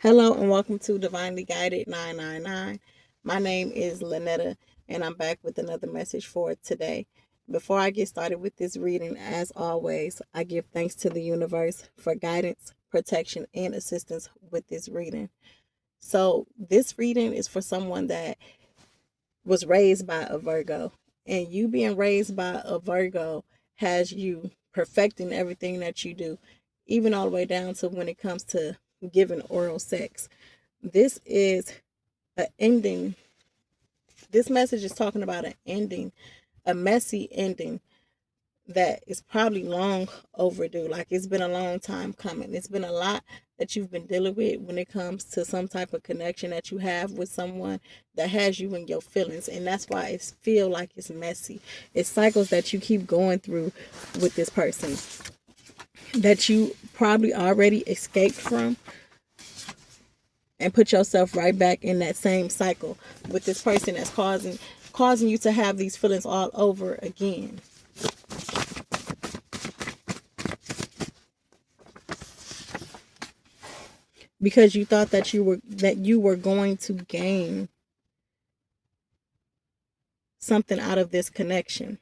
Hello and welcome to Divinely Guided 999. My name is Lynetta and I'm back with another message for today. Before I get started with this reading, as always, I give thanks to the universe for guidance, protection, and assistance with this reading. So, this reading is for someone that was raised by a Virgo, and you being raised by a Virgo has you perfecting everything that you do, even all the way down to when it comes to giving oral sex. This is an ending. This message is talking about an ending, a messy ending that is probably long overdue. Like, it's been a long time coming. It's been a lot that you've been dealing with when it comes to some type of connection that you have with someone that has you in your feelings, and that's why it feel like it's messy. It's cycles that you keep going through with this person that you probably already escaped from, and put yourself right back in that same cycle with this person that's causing you to have these feelings all over again. Because you thought that you were going to gain something out of this connection.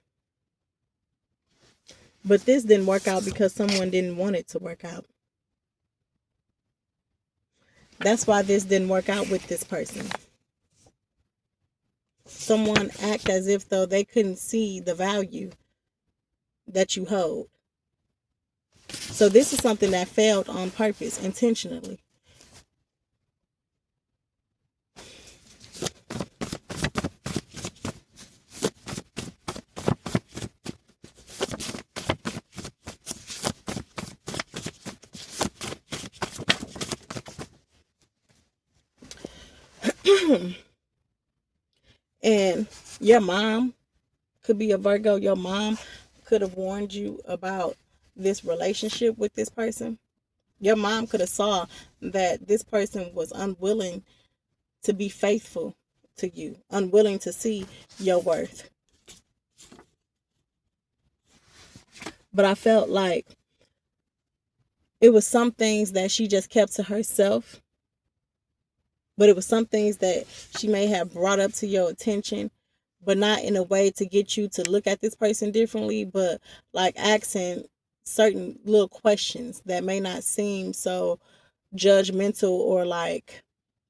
But this didn't work out because someone didn't want it to work out. That's why this didn't work out with this person. Someone act as if though they couldn't see the value that you hold. So this is something that failed on purpose, intentionally. And your mom could be a Virgo. Your mom could have warned you about this relationship with this person. Your mom could have saw that this person was unwilling to be faithful to you, unwilling to see your worth. But I felt like it was some things that she just kept to herself. But it was some things that she may have brought up to your attention, but not in a way to get you to look at this person differently, but like asking certain little questions that may not seem so judgmental or like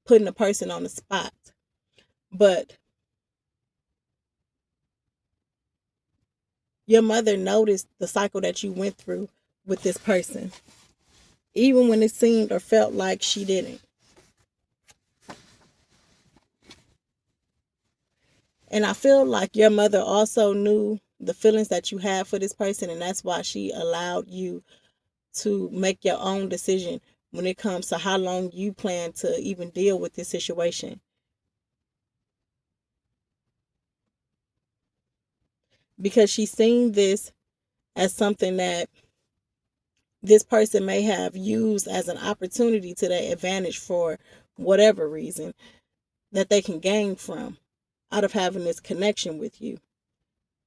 putting a person on the spot. But your mother noticed the cycle that you went through with this person, even when it seemed or felt like she didn't. And I feel like your mother also knew the feelings that you had for this person, and that's why she allowed you to make your own decision when it comes to how long you plan to even deal with this situation. Because she's seen this as something that this person may have used as an opportunity to their advantage for whatever reason that they can gain from out of having this connection with you.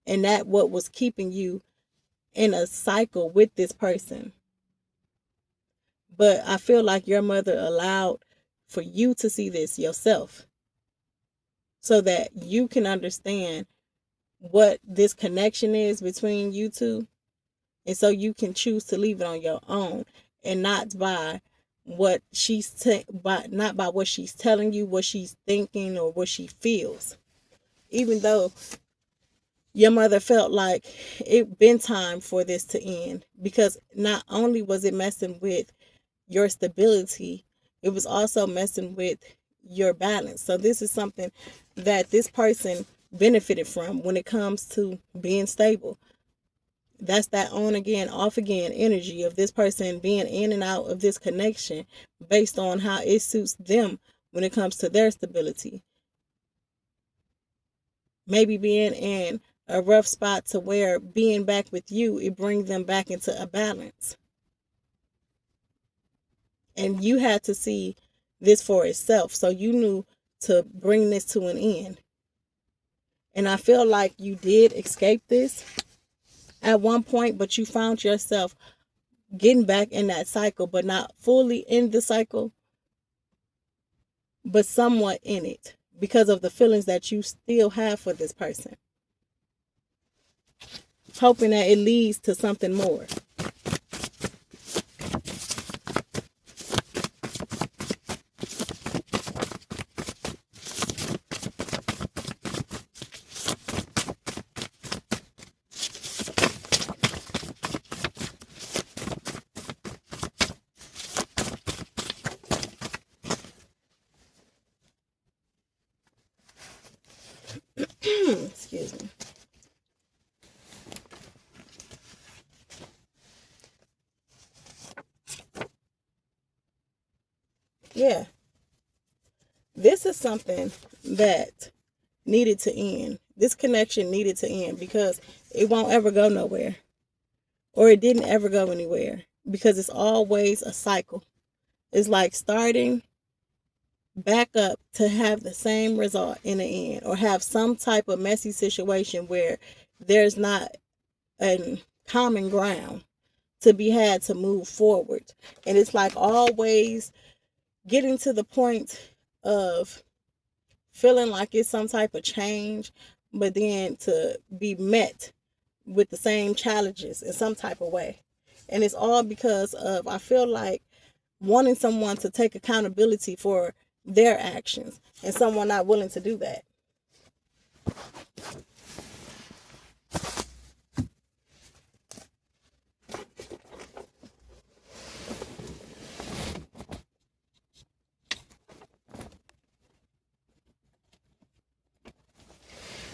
And that what was keeping you in a cycle with this person. But I feel like your mother allowed for you to see this yourself so that you can understand what this connection is between you two. And so you can choose to leave it on your own and not by what not by what she's telling you, what she's thinking, or what she feels. Even though your mother felt like it been time for this to end, because not only was it messing with your stability, it was also messing with your balance. So this is something that this person benefited from when it comes to being stable. That's that on again, off again energy of this person being in and out of this connection based on how it suits them when it comes to their stability. Maybe being in a rough spot to where being back with you, it brings them back into a balance. And you had to see this for itself. So you knew to bring this to an end. And I feel like you did escape this at one point, but you found yourself getting back in that cycle, but not fully in the cycle. but somewhat in it because of the feelings that you still have for this person, hoping that it leads to something more. Excuse me. Yeah, this is something that needed to end. This connection needed to end because it won't ever go nowhere, or it didn't ever go anywhere, because it's always a cycle. It's like starting back up to have the same result in the end, or have some type of messy situation where there's not a common ground to be had to move forward. And it's like always getting to the point of feeling like it's some type of change, but then to be met with the same challenges in some type of way. And it's all because of, I feel like, wanting someone to take accountability for their actions and someone not willing to do that.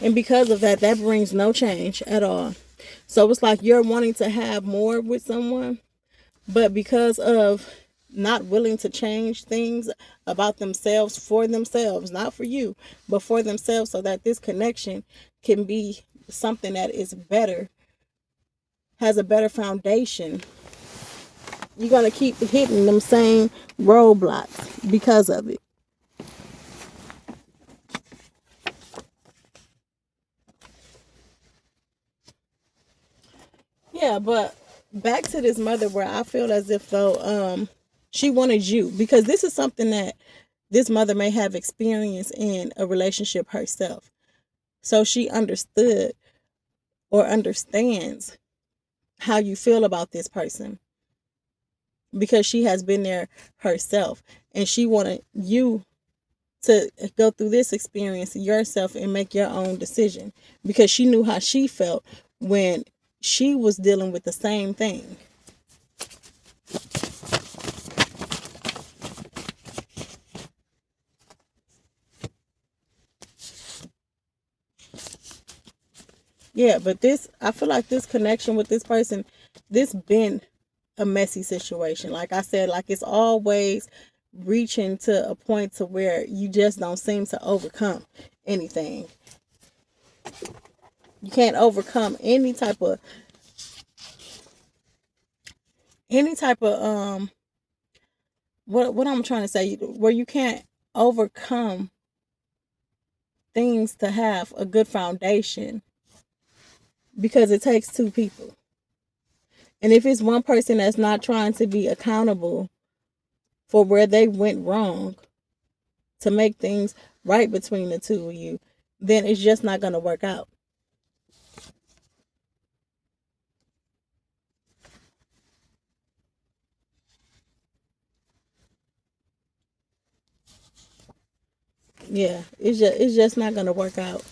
And because of that, that brings no change at all. So it's like you're wanting to have more with someone, but because of not willing to change things about themselves for themselves, not for you, but for themselves, so that this connection can be something that is better, has a better foundation, you're going to keep hitting them same roadblocks because of it. Yeah, but back to this mother, where I feel as if though she wanted you, because this is something that this mother may have experienced in a relationship herself. So she understood or understands how you feel about this person, because she has been there herself, and she wanted you to go through this experience yourself and make your own decision, because she knew how she felt when she was dealing with the same thing. Yeah, but this, I feel like this connection with this person, this been a messy situation. Like I said, like it's always reaching to a point to where you just don't seem to overcome anything. You can't overcome any type of what I'm trying to say, where you can't overcome things to have a good foundation, because it takes two people. And if it's one person that's not trying to be accountable for where they went wrong to make things right between the two of you, then it's just not going to work out. Yeah, it's just not going to work out.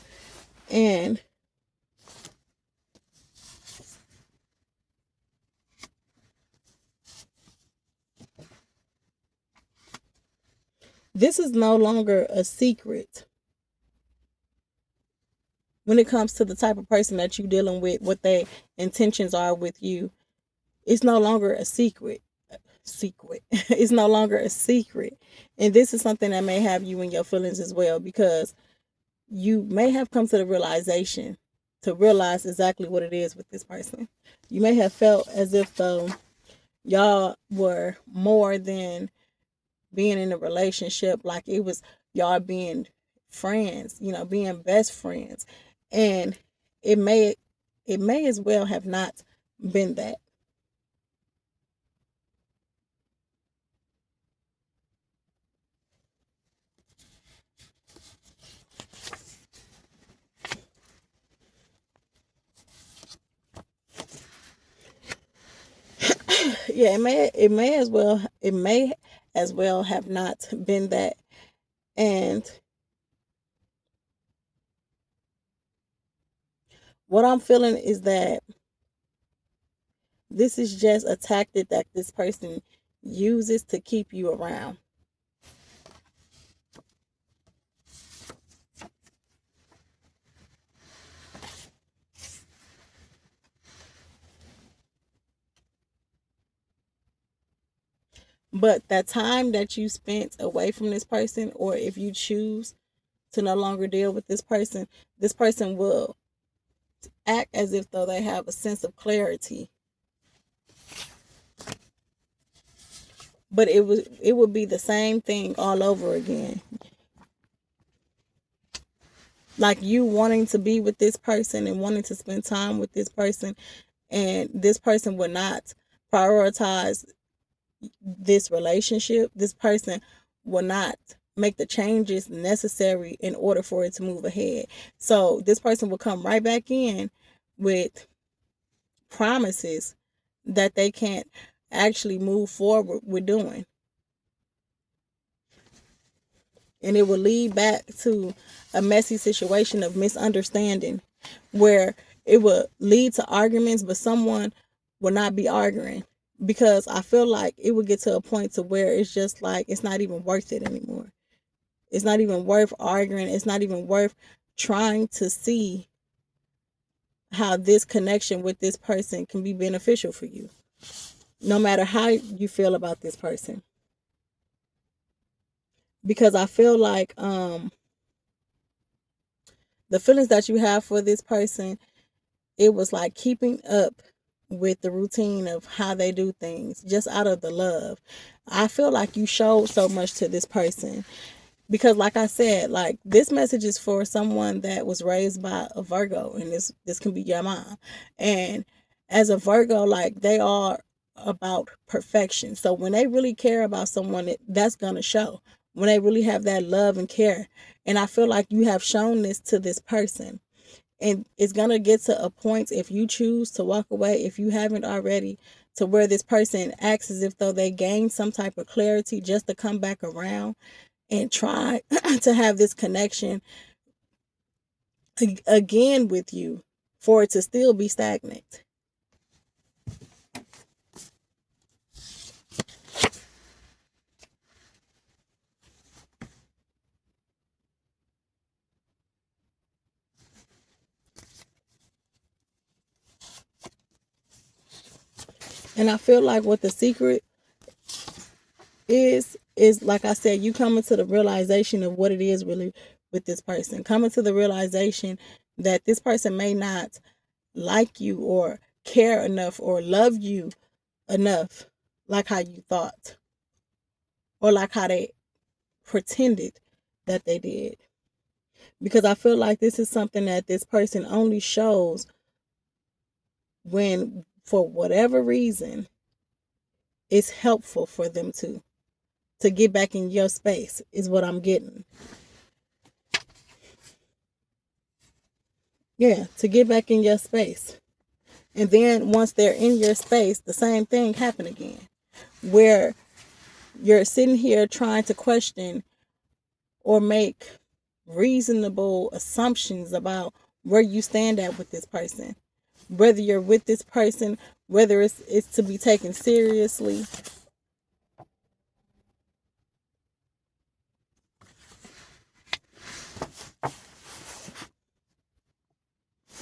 And this is no longer a secret when it comes to the type of person that you're dealing with, what their intentions are with you. It's no longer a secret. It's no longer a secret. And this is something that may have you in your feelings as well, because you may have come to the realization to realize exactly what it is with this person. You may have felt as if though y'all were more than being in a relationship, like it was y'all being friends, being best friends. And it may as well have not been that. Yeah, it may as well have not been that. And what I'm feeling is that this is just a tactic that this person uses to keep you around. But that time that you spent away from this person, or if you choose to no longer deal with this person will act as if though they have a sense of clarity. But it would be the same thing all over again. Like you wanting to be with this person and wanting to spend time with this person, and this person would not prioritize this relationship. This person will not make the changes necessary in order for it to move ahead. So this person will come right back in with promises that they can't actually move forward with doing. And it will lead back to a messy situation of misunderstanding where it will lead to arguments, but someone will not be arguing, because I feel like it would get to a point to where it's just like it's not even worth it anymore. It's not even worth arguing. It's not even worth trying to see how this connection with this person can be beneficial for you, no matter how you feel about this person. Because I feel like the feelings that you have for this person, it was like keeping up with the routine of how they do things just out of the love. I feel like you showed so much to this person, because like I said, like this message is for someone that was raised by a Virgo, and this can be your mom. And as a Virgo, like they are about perfection. So when they really care about someone, that's gonna show when they really have that love and care. And I feel like you have shown this to this person. And it's going to get to a point, if you choose to walk away, if you haven't already, to where this person acts as if though they gained some type of clarity just to come back around and try to have this connection again with you, for it to still be stagnant. And I feel like what the secret is like I said, you coming to the realization of what it is really with this person. Coming to the realization that this person may not like you or care enough or love you enough like how you thought, or like how they pretended that they did. Because I feel like this is something that this person only shows when, for whatever reason, it's helpful for them to get back in your space, is what I'm getting. Yeah, to get back in your space. And then once they're in your space, the same thing happen again, where you're sitting here trying to question or make reasonable assumptions about where you stand at with this person, whether you're with this person, whether it's to be taken seriously.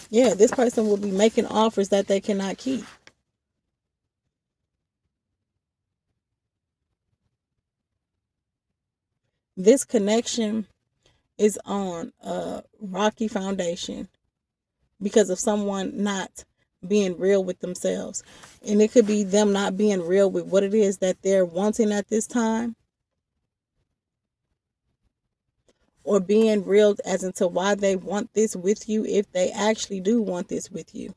Yeah, this person will be making offers that they cannot keep. This connection is on a rocky foundation because of someone not being real with themselves. And it could be them not being real with what it is that they're wanting at this time, or being real as into why they want this with you, if they actually do want this with you.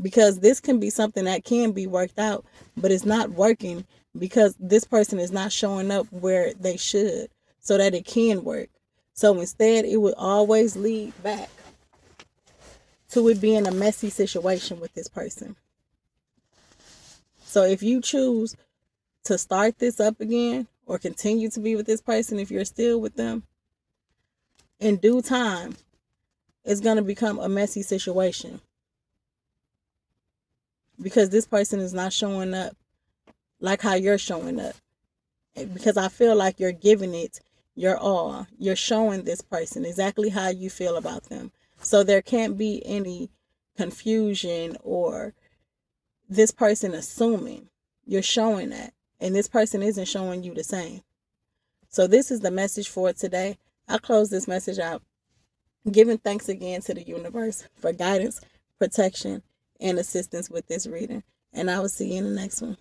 Because this can be something that can be worked out, but it's not working because this person is not showing up where they should so that it can work. So instead, it would always lead back to it being a messy situation with this person. So if you choose to start this up again or continue to be with this person, if you're still with them, in due time, it's going to become a messy situation because this person is not showing up like how you're showing up. Because I feel like you're giving it your all. You're showing this person exactly how you feel about them. So there can't be any confusion or this person assuming. You're showing that. And this person isn't showing you the same. So this is the message for today. I close this message out giving thanks again to the universe for guidance, protection, and assistance with this reading. And I will see you in the next one.